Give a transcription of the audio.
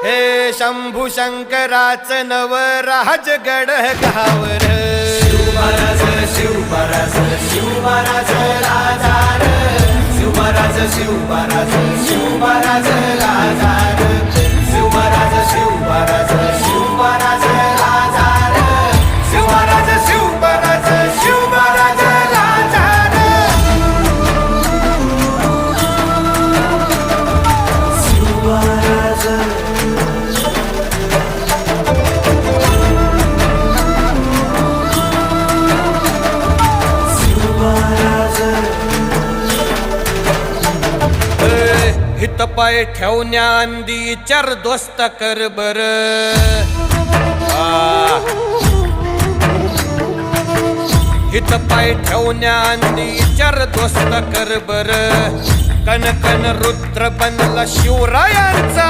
हे शंभू शंकराचं नवराज गड गावर शिवमहाराज शिवमहाराज शिवमहाराज राजार शिवमहाराज शिवमहाराज शिवमहाराज राजार शिवमहाराज शिवमहाराज शिवमहाराज राजार शिवमहाराज शिवमहाराज शिवमहाराज राजार शिवमहाराज हित पाय ठेवण्याआंदी चार दोस्त कर बर हित पाय ठेवण्याआंदी चार दोस्त कर बर कन कन रुद्र बनला शिवरायांचा